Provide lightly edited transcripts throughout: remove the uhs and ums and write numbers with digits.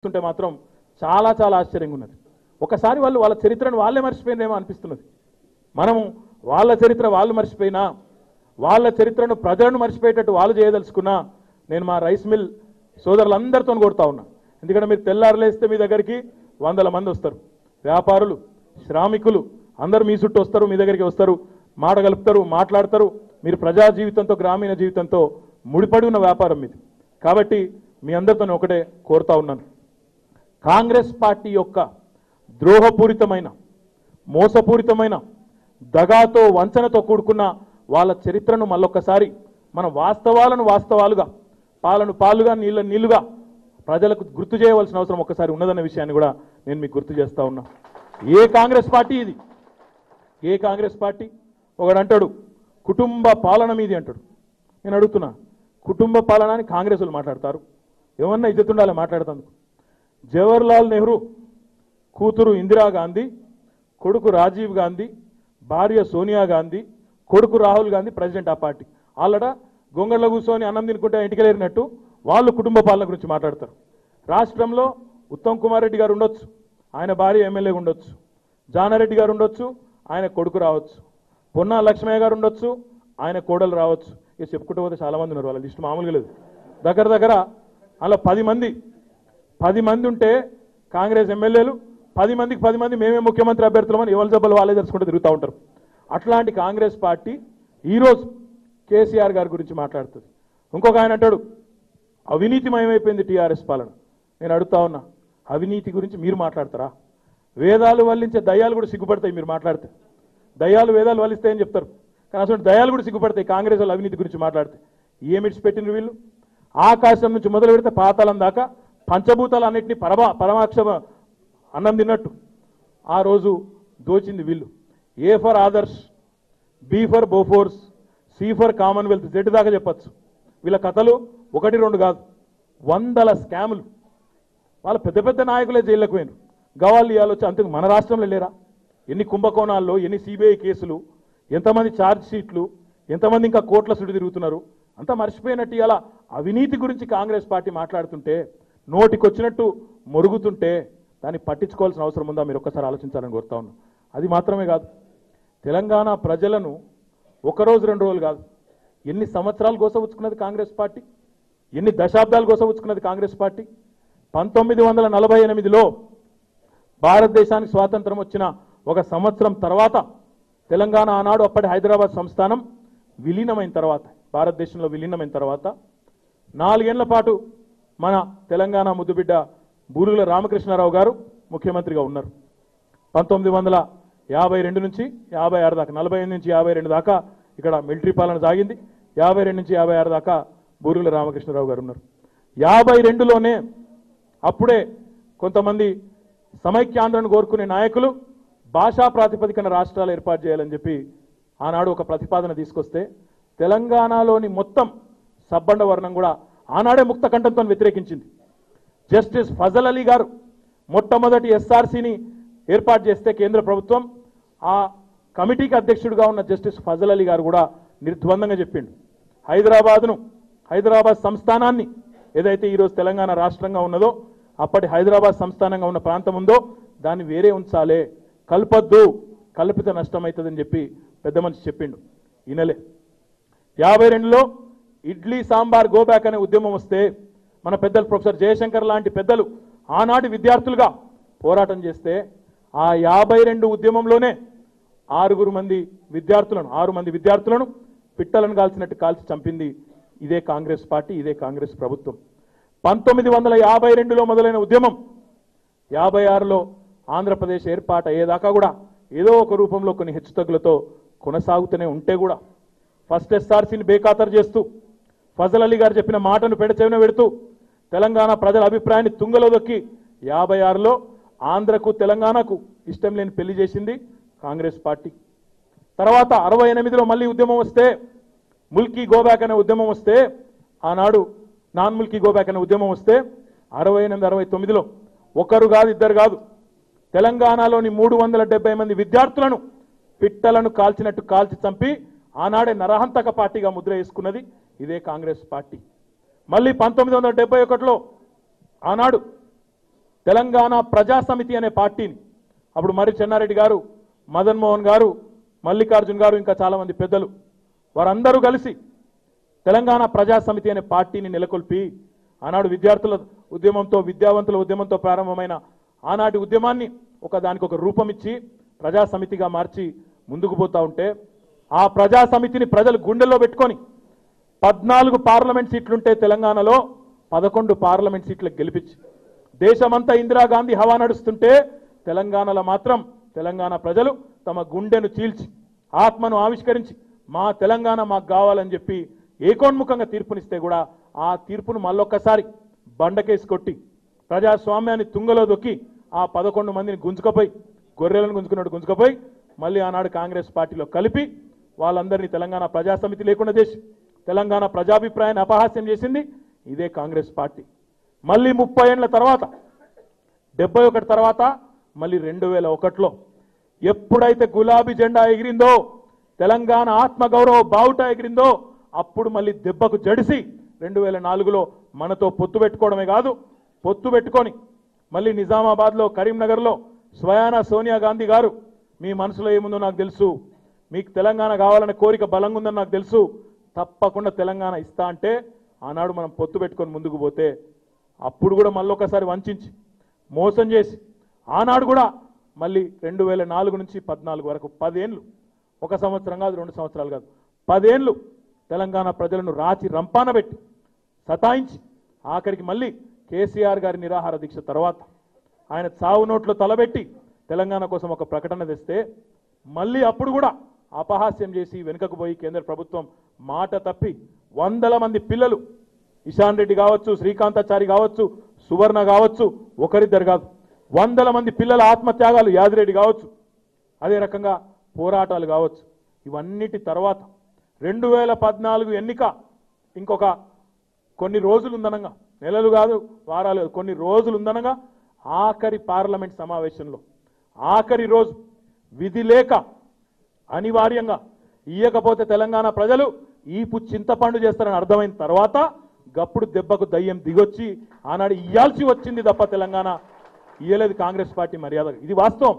చూస్తుంటే మాత్రం చాలా చాలా ఆశ్చర్యంగా ఉన్నది. ఒకసారి వాళ్ళ చరిత్రను వాళ్ళే మర్చిపోయినేమో అనిపిస్తున్నది. మనము వాళ్ళ చరిత్ర వాళ్ళు మర్చిపోయినా, వాళ్ళ చరిత్రను ప్రజలను మర్చిపోయేటట్టు వాళ్ళు చేయదలుచుకున్నా నేను మా రైస్ మిల్ సోదరులందరితో కొడతా ఉన్నా. ఎందుకంటే మీరు తెల్లారులేస్తే మీ దగ్గరికి వందల మంది వస్తారు, వ్యాపారులు, శ్రామికులు అందరూ మీ చుట్టూ వస్తారు, మీ దగ్గరికి వస్తారు, మాట కలుపుతారు, మాట్లాడతారు. మీరు ప్రజా జీవితంతో గ్రామీణ జీవితంతో ముడిపడి ఉన్న వ్యాపారం మీది. కాబట్టి మీ అందరితో ఒకటే కోరుతా ఉన్నాను, కాంగ్రెస్ పార్టీ యొక్క ద్రోహపూరితమైన, మోసపూరితమైన, దగాతో వంచనతో కూడుకున్న వాళ్ళ చరిత్రను మళ్ళొక్కసారి మన వాస్తవాలను వాస్తవాలుగా, పాలను పాలుగా, నీళ్లుగా ప్రజలకు గుర్తు చేయవలసిన అవసరం ఒక్కసారి ఉన్నదన్న విషయాన్ని కూడా నేను మీకు గుర్తు చేస్తా ఉన్నా. ఏ కాంగ్రెస్ పార్టీ ఇది? ఏ కాంగ్రెస్ పార్టీ? ఒకడు అంటాడు కుటుంబ పాలన మీది అంటాడు. నేను అడుగుతున్నా, కుటుంబ పాలన అని కాంగ్రెస్ వాళ్ళు మాట్లాడతారు, ఏమన్నా ఇజ్జత్ ఉండాలి మాట్లాడుతాను. జవహర్లాల్ నెహ్రూ కూతురు ఇందిరాగాంధీ, కొడుకు రాజీవ్ గాంధీ, భార్య సోనియా గాంధీ, కొడుకు రాహుల్ గాంధీ ప్రెసిడెంట్ ఆ పార్టీ. వాళ్ళడ గొంగళ్ళ కూర్చొని అన్నం తినుకుంటే ఇంటికెళ్ళినట్టు వాళ్ళు కుటుంబ పాలన గురించి మాట్లాడతారు. రాష్ట్రంలో ఉత్తమ్ కుమార్ రెడ్డి గారు ఉండొచ్చు, ఆయన భార్య ఎమ్మెల్యేగా ఉండొచ్చు, జానారెడ్డి గారు ఉండొచ్చు, ఆయన కొడుకు రావచ్చు, పొన్నా లక్ష్మయ్య గారు ఉండొచ్చు, ఆయన కోడలు రావచ్చు. ఇక చెప్పుకుంటూ పోతే చాలా మంది ఉన్నారు, వాళ్ళ లిస్టు మామూలుగా లేదు. దగ్గర అలా 10 మంది ఉంటే కాంగ్రెస్ ఎమ్మెల్యేలు 10 మందికి 10 మంది మేమే ముఖ్యమంత్రి అభ్యర్థులమని ఎవరి జబ్బలు వాళ్ళే తెలుసుకుంటూ తిరుగుతూ ఉంటారు. అట్లాంటి కాంగ్రెస్ పార్టీ ఈరోజు కేసీఆర్ గారి గురించి మాట్లాడుతుంది. ఇంకొక ఆయన అంటాడు అవినీతిమయమైపోయింది టీఆర్ఎస్ పాలన. నేను అడుగుతా ఉన్నా, అవినీతి గురించి మీరు మాట్లాడతారా? వేదాలు వల్లించే దయ్యాలు కూడా సిగ్గుపడతాయి మీరు మాట్లాడితే. దయ్యాలు వేదాలు వల్లిస్తాయని చెప్తారు, కానీ అసలు దయ్యాలు కూడా సిగ్గుపడతాయి కాంగ్రెస్ వాళ్ళు అవినీతి గురించి మాట్లాడితే. ఏమిడ్చి పెట్టిన వీళ్ళు? ఆకాశం నుంచి మొదలు పెడితే పాతాళం దాకా పంచభూతాలన్నింటినీ పరమాక్ష అన్నం తిన్నట్టు ఆ రోజు దోచింది వీళ్ళు. A for Adarsh, B for Bofors, C for Commonwealth, Z దాకా చెప్పచ్చు. వీళ్ళ కథలు 1-2 కాదు, 100 స్కాములు. వాళ్ళ పెద్ద పెద్ద నాయకులే జైల్లోకి పోయినారు. గవాళ్ళు ఇవాళ వచ్చి అంతే. మన రాష్ట్రంలో లేరా? ఎన్ని కుంభకోణాల్లో, ఎన్ని సిబిఐ కేసులు, ఎంతమంది ఛార్జ్ షీట్లు, ఎంతమంది ఇంకా కోట్ల సుడి తిరుగుతున్నారు. అంతా మర్చిపోయినట్టు ఇలా అవినీతి గురించి కాంగ్రెస్ పార్టీ మాట్లాడుతుంటే, నోటికొచ్చినట్టు మొరుగుతుంటే దాన్ని పట్టించుకోవాల్సిన అవసరం ఉందా? మీరు ఒక్కసారి ఆలోచించాలని కోరుతా ఉన్నాను. అది మాత్రమే కాదు, తెలంగాణ ప్రజలను 1 రోజు 2 రోజులు కాదు, ఎన్ని సంవత్సరాలు గోసపుచ్చుకున్నది కాంగ్రెస్ పార్టీ, ఎన్ని దశాబ్దాలు గోసపుచ్చుకున్నది కాంగ్రెస్ పార్టీ. 1948లో భారతదేశానికి స్వాతంత్రం వచ్చిన 1 సంవత్సరం తర్వాత తెలంగాణ ఆనాడు అప్పటి హైదరాబాద్ సంస్థానం విలీనమైన తర్వాత, భారతదేశంలో విలీనమైన తర్వాత 4 ఏళ్ల పాటు మన తెలంగాణ ముద్దుబిడ్డ బూరుగుల రామకృష్ణారావు గారు ముఖ్యమంత్రిగా ఉన్నారు. 1952 నుంచి 56 దాకా, 48 నుంచి 52 దాకా ఇక్కడ మిలిటరీ పాలన సాగింది. 52 నుంచి 56 దాకా బూరుగుల రామకృష్ణారావు గారు ఉన్నారు. 52లోనే అప్పుడే కొంతమంది సమైక్యాంధ్రను కోరుకునే నాయకులు భాషా ప్రాతిపదికన రాష్ట్రాలు ఏర్పాటు చేయాలని చెప్పి ఆనాడు ఒక ప్రతిపాదన తీసుకొస్తే, తెలంగాణలోని మొత్తం సబ్బండ వర్ణం కూడా ఆనాడే ముక్త కంఠంతో వ్యతిరేకించింది. జస్టిస్ ఫజల్ అలీ గారు మొట్టమొదటి ఎస్ఆర్సీని ఏర్పాటు చేస్తే కేంద్ర ప్రభుత్వం, ఆ కమిటీకి అధ్యక్షుడిగా ఉన్న జస్టిస్ ఫజల్ అలీ గారు కూడా నిర్ద్వందంగా చెప్పిండు, హైదరాబాద్ సంస్థానాన్ని ఏదైతే ఈరోజు తెలంగాణ రాష్ట్రంగా ఉన్నదో, అప్పటి హైదరాబాద్ సంస్థానంగా ఉన్న ప్రాంతం ఉందో దాన్ని వేరే ఉంచాలే, కల్పొద్దు, కల్పిత నష్టమవుతుందని చెప్పి పెద్ద మనిషి చెప్పిండు. ఈనలే 52లో ఇడ్లీ సాంబార్ గోబ్యాక్ అనే ఉద్యమం వస్తే మన పెద్దలు ప్రొఫెసర్ జయశంకర్ లాంటి పెద్దలు ఆనాటి విద్యార్థులుగా పోరాటం చేస్తే, ఆ 52 ఉద్యమంలోనే 6 మంది విద్యార్థులను పిట్టలను కాల్చినట్టు కాల్చి చంపింది ఇదే కాంగ్రెస్ పార్టీ, ఇదే కాంగ్రెస్ ప్రభుత్వం. 1952లో మొదలైన ఉద్యమం 56లో ఆంధ్రప్రదేశ్ ఏర్పాటు అయ్యేదాకా కూడా ఏదో ఒక రూపంలో కొన్ని హెచ్చుతగ్గులతో కొనసాగుతూనే ఉంటే కూడా ఫస్ట్ ఎస్ఆర్సీని బేఖాతరు చేస్తూ, ఫజల్ అలీ గారు చెప్పిన మాటను పెడచెవిన పెడుతూ, తెలంగాణ ప్రజల అభిప్రాయాన్ని తుంగలో దొక్కి 56లో ఆంధ్రకు తెలంగాణకు ఇష్టం లేని పెళ్లి చేసింది కాంగ్రెస్ పార్టీ. తర్వాత 68లో మళ్ళీ ఉద్యమం వస్తే, ముల్కీ గోబ్యాక్ అనే ఉద్యమం వస్తే, ఆనాడు నాన్ ముల్కీ గోబ్యాక్ అనే ఉద్యమం వస్తే 68, 69లో ఒకరు కాదు, ఇద్దరు కాదు, తెలంగాణలోని 370 మంది విద్యార్థులను పిట్టలను కాల్చినట్టు కాల్చి చంపి ఆనాడే నరహంతక పార్టీగా ముద్ర వేసుకున్నది ఇదే కాంగ్రెస్ పార్టీ. మళ్ళీ 1971లో ఆనాడు తెలంగాణ ప్రజా సమితి అనే పార్టీని అప్పుడు మరి చెన్నారెడ్డి గారు, మదన్ మోహన్ గారు, మల్లికార్జున్ గారు, ఇంకా చాలామంది పెద్దలు వారందరూ కలిసి తెలంగాణ ప్రజా సమితి అనే పార్టీని నెలకొల్పి ఆనాడు విద్యార్థుల ఉద్యమంతో, విద్యావంతుల ఉద్యమంతో ప్రారంభమైన ఆనాటి ఉద్యమాన్ని దానికి ఒక రూపం ఇచ్చి ప్రజా సమితిగా మార్చి ముందుకు పోతా ఉంటే ఆ ప్రజా సమితిని ప్రజలు గుండెల్లో పెట్టుకొని 14 పార్లమెంట్ సీట్లుంటే తెలంగాణలో 11 పార్లమెంట్ సీట్లకు గెలిపించి దేశమంతా ఇందిరాగాంధీ హవా నడుస్తుంటే తెలంగాణలో మాత్రం తెలంగాణ ప్రజలు తమ గుండెను చీల్చి ఆత్మను ఆవిష్కరించి మా తెలంగాణ మాకు కావాలని చెప్పి ఏకోన్ముఖంగా తీర్పునిస్తే కూడా ఆ తీర్పును మళ్ళొక్కసారి బండకేసి కొట్టి ప్రజాస్వామ్యాన్ని తుంగలో దొక్కి ఆ 11 మందిని గుంజుకపోయి, గొర్రెలను గుంజుకున్నట్టు గుంజుకపోయి మళ్ళీ ఆనాడు కాంగ్రెస్ పార్టీలో కలిపి వాళ్ళందరినీ తెలంగాణ ప్రజా సమితి లేకుండా చేసి తెలంగాణ ప్రజాభిప్రాయాన్ని అపహాస్యం చేసింది ఇదే కాంగ్రెస్ పార్టీ. మళ్ళీ 30 ఏళ్ల తర్వాత 71 తర్వాత మళ్ళీ 2001లో ఎప్పుడైతే గులాబీ జెండా ఎగిరిందో, తెలంగాణ ఆత్మగౌరవ బావుట ఎగిరిందో అప్పుడు మళ్ళీ దెబ్బకు జడిసి 2004లో మనతో పొత్తు పెట్టుకోవడమే కాదు, పొత్తు పెట్టుకొని మళ్ళీ నిజామాబాద్లో, కరీంనగర్లో స్వయానా సోనియా గాంధీ గారు మీ మనసులో ఏముందో నాకు తెలుసు, మీకు తెలంగాణ కావాలనే కోరిక బలంగా ఉందని నాకు తెలుసు, తప్పకుండా తెలంగాణ ఇస్తా అంటే ఆనాడు మనం పొత్తు పెట్టుకొని ముందుకు పోతే అప్పుడు కూడా మళ్ళొకసారి వంచించి మోసం చేసి ఆనాడు కూడా మళ్ళీ 2004 నుంచి 14 వరకు 10 ఏళ్ళు, 1 సంవత్సరం కాదు, 2 సంవత్సరాలు కాదు, 10 ఏళ్ళు తెలంగాణ ప్రజలను రాచి రంపాన పెట్టి సతాయించి ఆఖరికి మళ్ళీ కేసీఆర్ గారి నిరాహార దీక్ష తర్వాత ఆయన చావు నోట్లో తలబెట్టి తెలంగాణ కోసం ఒక ప్రకటన తెస్తే మళ్ళీ అప్పుడు కూడా అపహాస్యం చేసి వెనుకకు పోయి కేంద్ర ప్రభుత్వం మాట తప్పి 100 మంది పిల్లలు, ఇషాన్ రెడ్డి కావచ్చు, శ్రీకాంతాచారి కావచ్చు, సువర్ణ కావచ్చు, ఒకరిద్దరు కాదు 100 మంది పిల్లల ఆత్మత్యాగాలు, యాదిరెడ్డి కావచ్చు, అదే రకంగా పోరాటాలు కావచ్చు. ఇవన్నిటి తర్వాత 2014 ఎన్నిక ఇంకొక కొన్ని రోజులు ఉందనగా, నెలలు కాదు, వారాలు కాదు, కొన్ని రోజులు ఉందనగా ఆఖరి పార్లమెంట్ సమావేశంలో ఆఖరి రోజు విధి లేక అనివార్యంగా ఇయ్యకపోతే తెలంగాణ ప్రజలు ఈపు చింతపండు చేస్తారని అర్థమైన తర్వాత గప్పుడు దెబ్బకు దయ్యం దిగొచ్చి ఆనాడు ఇయ్యాల్సి వచ్చింది తప్ప తెలంగాణ ఇయ్యలేదు కాంగ్రెస్ పార్టీ మర్యాద. ఇది వాస్తవం.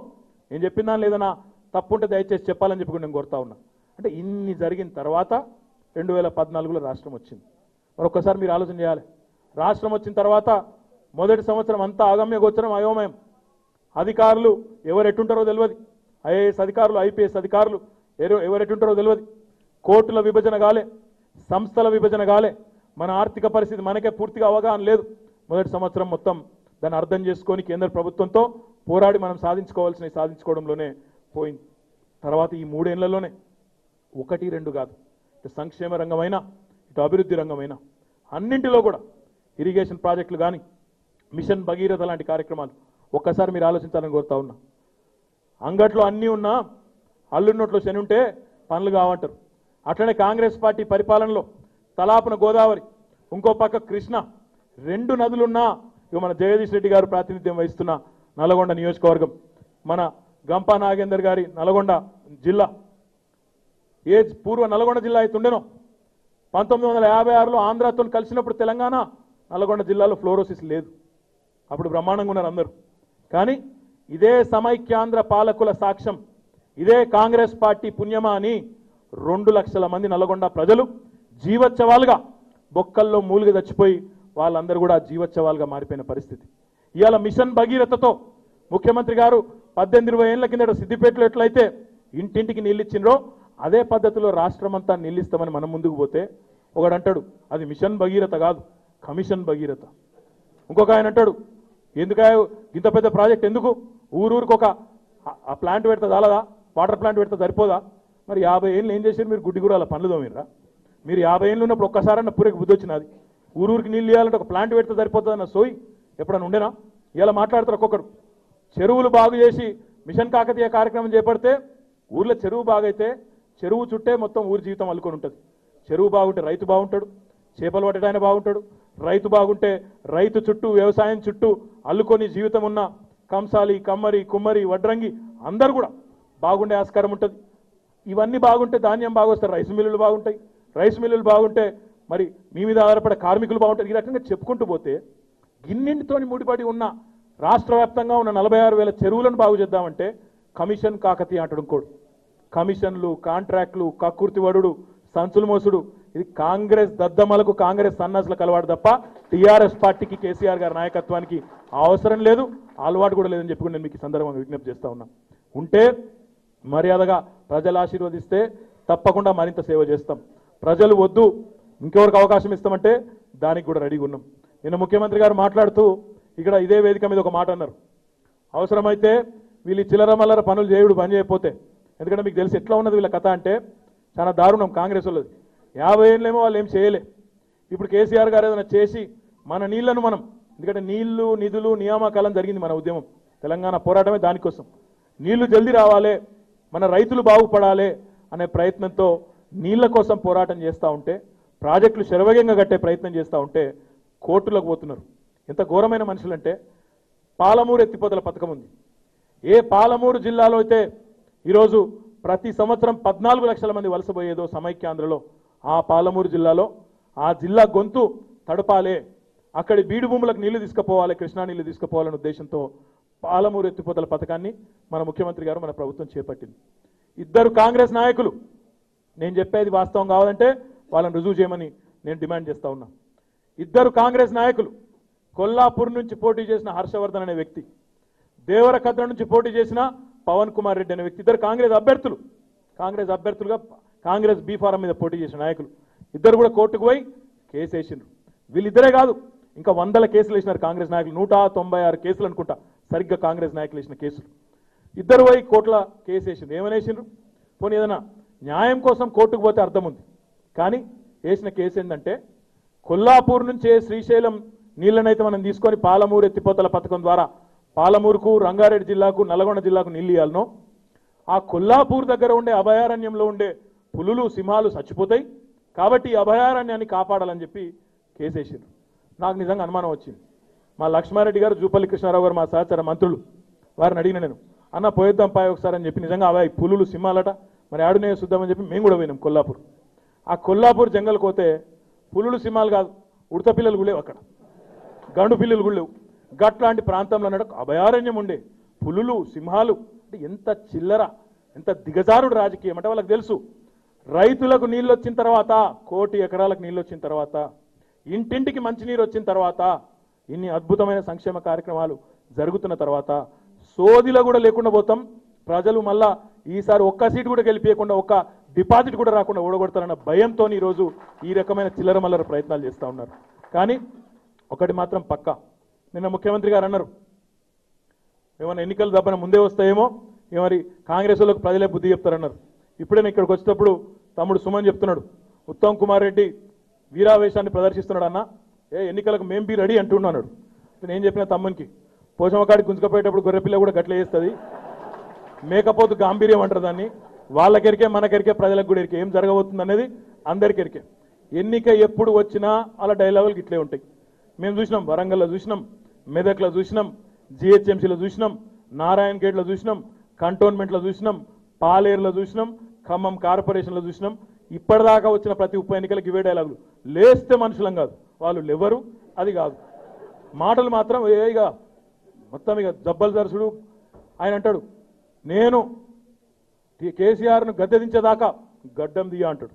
నేను చెప్పినా లేదన్నా తప్పుంటే దయచేసి చెప్పాలని చెప్పి నేను కోరుతా ఉన్నా. అంటే ఇన్ని జరిగిన తర్వాత 2014లో రాష్ట్రం వచ్చింది. మరొకసారి మీరు ఆలోచన చేయాలి. రాష్ట్రం వచ్చిన తర్వాత మొదటి సంవత్సరం అంతా అగమ్య గోచరం, అయోమయం. అధికారులు ఎవరు ఎట్టుంటారో తెలియదు, ఐఏఎస్ అధికారులు, ఐపీఎస్ అధికారులు ఎవరు ఎట్టుంటారో తెలియదు, కోర్టుల విభజన కాలే, సంస్థల విభజన కాలే, మన ఆర్థిక పరిస్థితి మనకే పూర్తిగా అవగాహన లేదు. మొదటి సంవత్సరం మొత్తం దాన్ని అర్థం చేసుకొని కేంద్ర ప్రభుత్వంతో పోరాడి మనం సాధించుకోవాల్సినవి సాధించుకోవడంలోనే పోయింది. తర్వాత ఈ 3 ఏళ్లలోనే 1, 2 కాదు, ఇటు సంక్షేమ రంగమైనా ఇటు అభివృద్ధి రంగమైనా అన్నింటిలో కూడా ఇరిగేషన్ ప్రాజెక్టులు కానీ, మిషన్ భగీరథ లాంటి కార్యక్రమాలు ఒక్కసారి మీరు ఆలోచించాలని కోరుతా ఉన్నా. అంగట్లో అన్నీ ఉన్నా అల్లున్నట్లో శని ఉంటే పనులు కావంటారు. అట్లనే కాంగ్రెస్ పార్టీ పరిపాలనలో తలాపున గోదావరి, ఇంకో పక్క కృష్ణ, 2 నదులున్నా ఇక మన జగదీష్ రెడ్డి గారు ప్రాతినిధ్యం వహిస్తున్న నల్గొండ నియోజకవర్గం, మన గంపా నాగేందర్ గారి నల్గొండ జిల్లా, ఏ పూర్వ నల్గొండ జిల్లా అయితే ఉండేనో 1956లో ఆంధ్రాతో కలిసినప్పుడు తెలంగాణ నల్గొండ జిల్లాలో ఫ్లోరోసిస్ లేదు. అప్పుడు బ్రహ్మాండంగా ఉన్నారు అందరూ. కానీ ఇదే సమైక్యాంధ్ర పాలకుల సాక్ష్యం, ఇదే కాంగ్రెస్ పార్టీ పుణ్యమా అని 2 లక్షల మంది నల్గొండ ప్రజలు జీవోత్సవాలుగా బొక్కల్లో మూలుగు చచ్చిపోయి వాళ్ళందరూ కూడా జీవోత్సవాలుగా మారిపోయిన పరిస్థితి. ఇవాళ మిషన్ భగీరథతో ముఖ్యమంత్రి గారు 18-20 ఏళ్ల కిందట సిద్దిపేటలో ఎట్లయితే ఇంటింటికి నీళ్ళు ఇచ్చిండ్రో అదే పద్ధతిలో రాష్ట్రం అంతా నీళ్ళిస్తామని మనం ముందుకు పోతే ఒకడు అంటాడు అది మిషన్ భగీరథ కాదు, కమిషన్ భగీరథ. ఇంకొక ఆయన అంటాడు ఎందుకాయ ఇంత పెద్ద ప్రాజెక్ట్ ఎందుకు, ఊరూరికి ఒక ప్లాంట్ పెడితే చాలదా, వాటర్ ప్లాంట్ పెడితే సరిపోదా? మరి 50 ఏళ్ళు ఏం చేశారు మీరు? గుడ్డిగురాల పనులు తోమిర్రా? మీరు 50 ఏళ్ళు ఉన్నప్పుడు ఒక్కసారన్న పూరకు బుద్ధి వచ్చినది. ఊరూరికి నీళ్ళు ఇవ్వాలంటే ఒక ప్లాంట్ పెడితే సరిపోతుందన్న సోయి ఎప్పుడన్నా ఉండేనా? ఇలా మాట్లాడతారు ఒక్కొక్కరు. చెరువులు బాగు చేసి మిషన్ కాకతీయ కార్యక్రమం చేపడితే ఊర్లో చెరువు బాగైతే చెరువు చుట్టే మొత్తం ఊరి జీవితం అల్లుకొని ఉంటుంది. చెరువు బాగుంటే రైతు బాగుంటాడు, చేపలు పట్టడాయన బాగుంటాడు, రైతు బాగుంటే రైతు చుట్టూ వ్యవసాయం చుట్టూ అల్లుకొని జీవితం ఉన్న కంసాలి, కమ్మరి, కుమ్మరి, వడ్రంగి అందరూ కూడా బాగుండే ఆస్కారం ఉంటుంది. ఇవన్నీ బాగుంటే ధాన్యం బాగొస్తారు, రైస్ మిల్లులు బాగుంటాయి, రైస్ మిల్లులు బాగుంటే మరి మీ మీద ఆధారపడే కార్మికులు బాగుంటారు. ఈ రకంగా చెప్పుకుంటూ పోతే గిన్నింటితోని ముడిపడి ఉన్న రాష్ట్ర వ్యాప్తంగా ఉన్న 46,000 చెరువులను బాగు చేద్దామంటే కమిషన్ కాకతీయ అంటాడు ఇంకోడు. కమిషన్లు, కాంట్రాక్టులు, కక్కుర్తివడుడు, సంచులు మోసుడు, ఇది కాంగ్రెస్ దద్దమ్మలకు, కాంగ్రెస్ సన్నాసులకు అలవాటు తప్ప టీఆర్ఎస్ పార్టీకి, కేసీఆర్ గారి నాయకత్వానికి అవసరం లేదు, అలవాటు కూడా లేదని చెప్పి నేను మీకు ఈ సందర్భంగా విజ్ఞప్తి చేస్తా ఉన్నా. ఉంటే మర్యాదగా ప్రజలు ఆశీర్వదిస్తే తప్పకుండా మరింత సేవ చేస్తాం. ప్రజలు వద్దు ఇంకెవరికి అవకాశం ఇస్తామంటే దానికి కూడా రెడీగా ఉన్నాం. నిన్న ముఖ్యమంత్రి గారు మాట్లాడుతూ ఇక్కడ ఇదే వేదిక మీద ఒక మాట అన్నారు, అవసరమైతే వీళ్ళు చిల్లర మల్లర పనులు చేయుడు బంద్ చేయకపోతే, ఎందుకంటే మీకు తెలిసి ఎట్లా ఉన్నది వీళ్ళ కథ అంటే చాలా దారుణం. కాంగ్రెస్ వాళ్ళది 50 ఏళ్ళేమో వాళ్ళు ఏం చేయలే. ఇప్పుడు కేసీఆర్ గారు ఏదైనా చేసి మన నీళ్లను మనం, ఎందుకంటే నీళ్లు, నిధులు, నియామకాలం జరిగింది మన ఉద్యమం, తెలంగాణ పోరాటమే దానికోసం. నీళ్లు జల్దీ రావాలి, మన రైతులు బాగుపడాలి అనే ప్రయత్నంతో నీళ్ల కోసం పోరాటం చేస్తూ ఉంటే, ప్రాజెక్టులు శరవేగంగా కట్టే ప్రయత్నం చేస్తూ ఉంటే కోర్టులకు పోతున్నారు. ఎంత ఘోరమైన మనుషులంటే, పాలమూరు ఎత్తిపోతల పథకం ఉంది. ఏ పాలమూరు జిల్లాలో అయితే ఈరోజు ప్రతి సంవత్సరం 14 లక్షల మంది వలసపోయేదో సమైక్యాంధ్రలో, ఆ పాలమూరు జిల్లాలో ఆ జిల్లా గొంతు తడపాలే, అక్కడి బీడు భూములకు నీళ్లు తీసుకుపోవాలి, కృష్ణా నీళ్లు తీసుకుపోవాలనే ఉద్దేశంతో పాలమూరు ఎత్తిపోతల పథకాన్ని మన ముఖ్యమంత్రి గారు, మన ప్రభుత్వం చేపట్టింది. ఇద్దరు కాంగ్రెస్ నాయకులు, నేను చెప్పేది వాస్తవం కావాలంటే వాళ్ళని రుజువు చేయమని నేను డిమాండ్ చేస్తా ఉన్నా. ఇద్దరు కాంగ్రెస్ నాయకులు, కొల్లాపూర్ నుంచి పోటీ చేసిన హర్షవర్ధన్ అనే వ్యక్తి, దేవరకద్ర నుంచి పోటీ చేసిన పవన్ కుమార్ రెడ్డి అనే వ్యక్తి, ఇద్దరు కాంగ్రెస్ అభ్యర్థులుగా కాంగ్రెస్ బీ ఫారం మీద పోటీ చేసిన నాయకులు. ఇద్దరు కూడా కోర్టుకు పోయి కేసు వేసిండ్రు. వీళ్ళిద్దరే కాదు, ఇంకా 100 కేసులు వేసినారు కాంగ్రెస్ నాయకులు, 196 కేసులు అనుకుంటా సరిగ్గా కాంగ్రెస్ నాయకులు వేసిన కేసులు. ఇద్దరు పోయి కోర్టుల కేసు వేసిండ్రు. ఏమని వేసిండ్రు? పోనీ ఏదైనా న్యాయం కోసం కోర్టుకు పోతే అర్థం ఉంది, కానీ వేసిన కేసు ఏంటంటే, కొల్లాపూర్ నుంచే శ్రీశైలం నీళ్ళనైతే మనం తీసుకొని పాలమూరు ఎత్తిపోతల పథకం ద్వారా పాలమూరుకు, రంగారెడ్డి జిల్లాకు, నల్గొండ జిల్లాకు నీళ్ళు ఇవ్వాలనో, ఆ కొల్లాపూర్ దగ్గర ఉండే అభయారణ్యంలో ఉండే పులులు, సింహాలు చచ్చిపోతాయి కాబట్టి ఈ అభయారణ్యాన్ని కాపాడాలని చెప్పి కేసేసారు. నాకు నిజంగా అనుమానం వచ్చింది. మా లక్ష్మారెడ్డి గారు, జూపల్లి కృష్ణారావు గారు, మా సహచర మంత్రులు, వారిని అడిగిన నేను, అన్న పోయేద్దాం పాయ ఒకసారి అని చెప్పి, నిజంగా అవి పులులు, సింహాలట, మరి ఆడునే చూద్దామని చెప్పి మేము కూడా పోయినాం కొల్లాపూర్. ఆ కొల్లాపూర్ జంగల్ పోతే పులులు, సింహాలు కాదు, ఉడత పిల్లలు కూడా లేవు, అక్కడ గండు పిల్లలు కూడా లేవు. గట్లాంటి ప్రాంతంలో అన్నాడు అభయారణ్యం ఉండే పులులు, సింహాలు అంటే ఎంత చిల్లర, ఎంత దిగజారుడు రాజకీయం అంటే వాళ్ళకి తెలుసు. రైతులకు నీళ్ళు వచ్చిన తర్వాత, 1 కోటి ఎకరాలకు నీళ్ళు వచ్చిన తర్వాత, ఇంటింటికి మంచినీరు వచ్చిన తర్వాత, ఇన్ని అద్భుతమైన సంక్షేమ కార్యక్రమాలు జరుగుతున్న తర్వాత సోదిలో కూడా లేకుండా పోతాం. ప్రజలు మళ్ళా ఈసారి ఒక్క సీటు కూడా గెలిపియకుండా, ఒక్క డిపాజిట్ కూడా రాకుండా ఓడగొడతారన్న భయంతో ఈరోజు ఈ రకమైన చిల్లర మల్లర ప్రయత్నాలు చేస్తూ ఉన్నారు. కానీ ఒకటి మాత్రం పక్కా, నిన్న ముఖ్యమంత్రి గారు అన్నారు, ఏమైనా ఎన్నికలు దబ్బన ముందే వస్తాయేమో, మరి కాంగ్రెస్ వాళ్ళకు ప్రజలే బుద్ధి చెప్తారన్నారు. ఇప్పుడే నేను ఇక్కడికి వచ్చేటప్పుడు తమ్ముడు సుమన్ చెప్తున్నాడు, ఉత్తమ్ కుమార్ రెడ్డి వీరావేశాన్ని ప్రదర్శిస్తున్నాడు అన్న, ఎన్నికలకు మేం బీ రెడీ అంటున్నాడు. నేను చెప్పిన తమ్మునికి, పోషమకాడికి గుంజుకపోయేటప్పుడు గొర్రెపిల్ల కూడా గట్ల చేస్తుంది, మేకపోతు గాంభీర్యం అంటారు దాన్ని, వాళ్ళకెరికే మనకెరికే ప్రజలకు కూడా ఎరికే ఏం జరగబోతుంది అనేది అందరికెరికే. ఎన్నిక ఎప్పుడు వచ్చినా అలా డైలాగులు ఇట్లే ఉంటాయి. మేము చూసినాం, వరంగల్లో చూసినాం, మెదక్లో చూసినాం, జిహెచ్ఎంసీలో చూసినాం, నారాయణ గేట్లో చూసినాం, కంటోన్మెంట్లో చూసినాం, పాలేరులో చూసినాం, ఖమ్మం కార్పొరేషన్లో చూసినాం. ఇప్పటిదాకా వచ్చిన ప్రతి ఉప ఎన్నికలకు ఇవే డైలాగులు. లేస్తే మనుషులం కాదు, వాళ్ళు లేవరు, అది కాదు. మాటలు మాత్రం ఇక మొత్తం ఇక జబ్బలు దర్శుడు. ఆయన అంటాడు, నేను కేసీఆర్ను గద్దె దించేదాకా గడ్డం తీయ అంటాడు.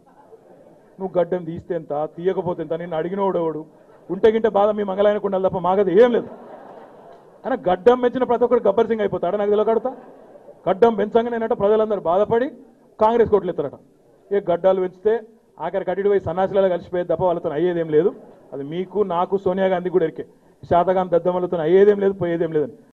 నువ్వు గడ్డం తీస్తే ఎంత, తీయకపోతే ఎంత, నిన్ను అడిగినోడేవాడు, ఉంటే గింటే బాధ మీ మంగళాయనకు ఉండాలి తప్ప మాకది ఏం లేదు. అయినా గడ్డం పెంచిన ప్రతి ఒక్కరు గబ్బర్ సింగ్ అయిపోతాడు, నాకు తెలియకడతా. గడ్డం పెంచంగా నేనంటే ప్రజలందరూ బాధపడి కాంగ్రెస్ కోట్లు ఎత్తారట. ఏ గడ్డాలు పెంచితే ఆఖరికి అడిగి పోయి సన్నాసిలలో కలిసిపోయేది తప్ప వాళ్ళతో అయ్యేదేం లేదు. అది మీకు, నాకు, సోనియా గాంధీ కూడా ఎరికే. శాతగాన్ దద్దమ్మలతో అయ్యేదేం లేదు, పోయేదేం లేదని.